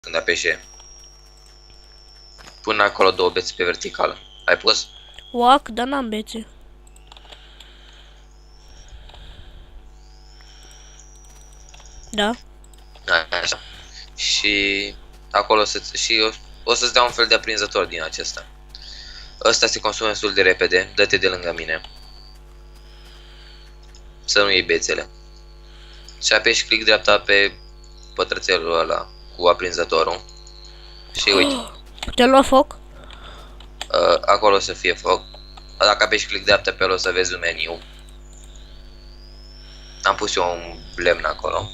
când apeși E. Până acolo două bețe pe verticală. Ai pus? Oac, dar n-am bețe. Da. Așa. Și acolo o să-ți dea un fel de aprinzător din acesta. Ăsta se consumă destul de repede, dă-te de lângă mine. Să nu iei bețele. Și apeși click dreapta pe pătrățelul ăla cu aprinzătorul. Și uite, Te-a luat foc? acolo o să fie foc. Dacă apeși click dreapta pe el o să vezi un meniu. Am pus eu un lemn acolo,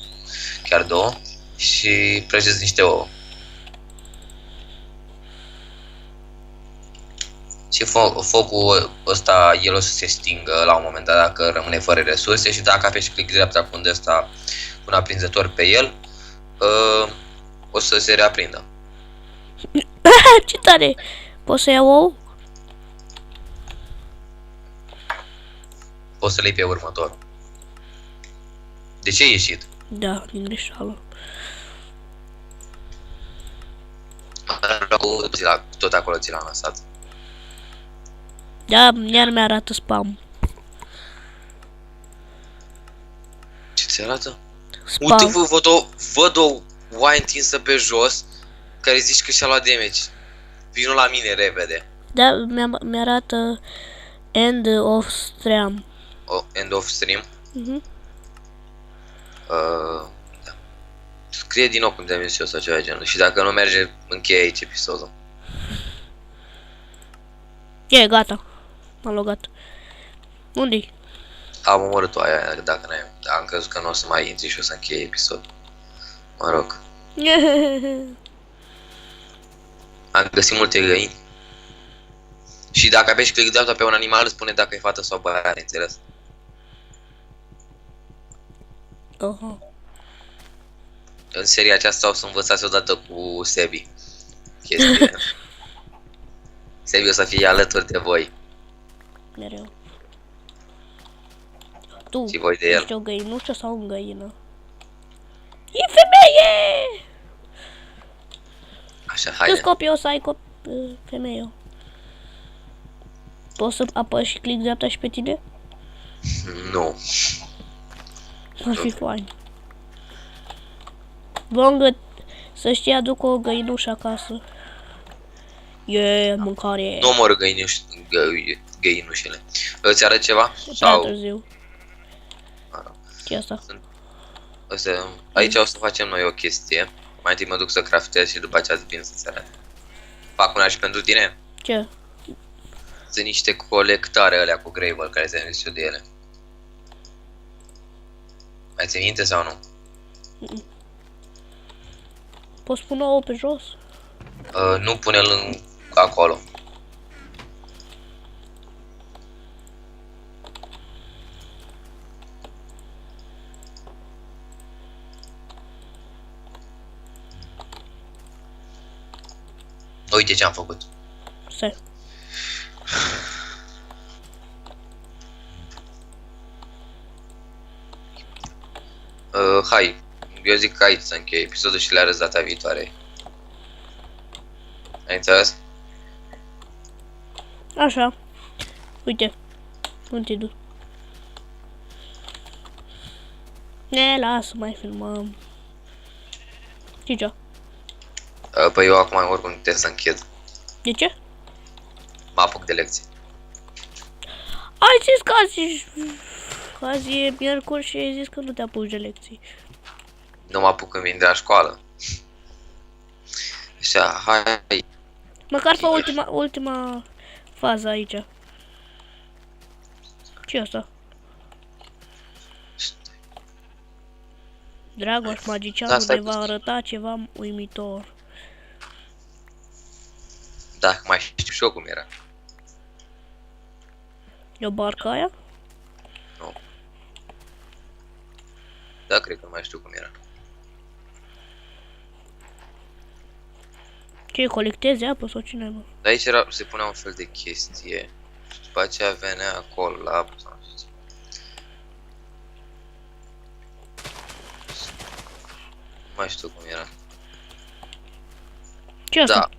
chiar două, și prăjesc niște ouă. Și focul ăsta, el o să se stingă la un moment dat dacă rămâne fără resurse, și dacă apeși click dreapta cu un aprinzător pe el, o să se reaprindă. Ce tare! Poți să iau ou? Poți să le iei pe următor. De ce ai ieșit? Da, din greșeală. Tot acolo ți l-am lăsat. Da, iar mi-arată spam. Ce ți arată? Spam. Uite, văd o oaie întinsă pe jos, care zici că și-a luat damage. Vino la mine repede. Da, mi-arată end of stream. End of stream. Da. Scrie din nou cum te-am zis eu sau ceva genul. Și dacă nu merge, încheie aici episodul. E, gata. M-a logat. Unde-i? Am omorât-o aia, dacă n-ai. Am crezut că nu o să mai intri și o să încheie episodul. Mă rog. Am găsit multe găini. Și dacă apeși click dreapta pe un animal, îți spune dacă e fată sau băiat, înțeles? În seria aceasta o să învățați odată cu Sebi. Chestia. Sebi o să fie alături de voi. Mereu. Tu, Și voi de el. ești o găinușă sau un găină? E femeie! Așa, Câți haide. copii o să ai femeie? Poți să apăși click dreapta și pe tine? Nu. Ar fi fain. Bă, să știi, aduc o găinușă acasă. Mâncare. Nu omor găinușele. Îți arăt ceva? Prea târziu. Sau... Ce asta? Aici o să facem noi o chestie. Mai întâi mă duc să craftez și după aceea îți vin să-ți arăt. Fac una și pentru tine? Ce? Sunt niște colectare alea cu gravel care ți-am zis eu de ele. Mai ții minte sau nu? Poți pune ouă pe jos? Nu pune-l acolo. Uite ce am făcut. Stai. Hai, eu zic că aici să încheie episodul și le arăți data viitoare. Ai înțeles? Așa. Uite. Continuu. Ne, lasă, mai filmăm. Ce? Păi eu acum oricum trebuie să închid. De ce? Mă apuc de lecții. Ai zis că azi e miercuri și ai zis că nu te apuci de lecții. Nu mă apuc când vin de la școală. Așa, hai. Măcar fă ultima fază aici. Ce-i asta? Dragoș magicianul ne va arăta ceva uimitor. Da, mai știu și eu cum era. E o barcă aia? Nu. Da, cred că mai știu cum era. Ce, colectezi apă sau cine, mă? Dar aici se punea un fel de chestie. Și după aceea venea acolo la apă sau nu știu. Mai știu cum era. Ce asta? Da.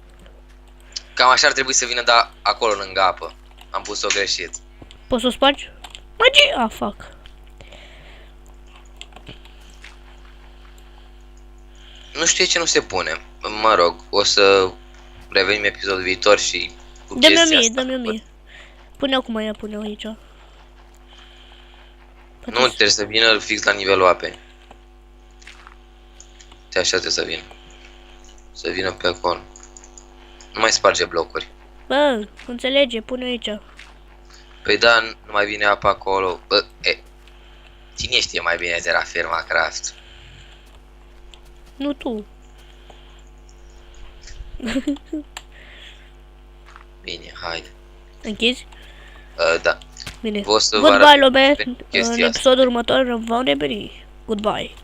Cam așa ar trebui să vină, dar acolo lângă apă. Am pus-o greșit. Poți să o spargi? Magie! Ah, fuck. Nu știu ce nu se pune. Mă rog, o să revenim episodul viitor și cu Dă-mi o chestia mie, asta. dă-mi o mie. Pune acum ea, pune-o aici. Nu, trebuie să vină fix la nivelul apei. Așa trebuie să vină. Să vină pe acolo. Nu mai sparge blocuri. Bă, înțelege, pune aici. Păi da, nu mai vine apa acolo. Bă, cine știe mai bine de la firma Craft? Nu tu. Bine, haide. Închizi? Da. Bine. O să vă Goodbye, arăt Lobe. chestia În asta. episodul următor vom reveni. Goodbye.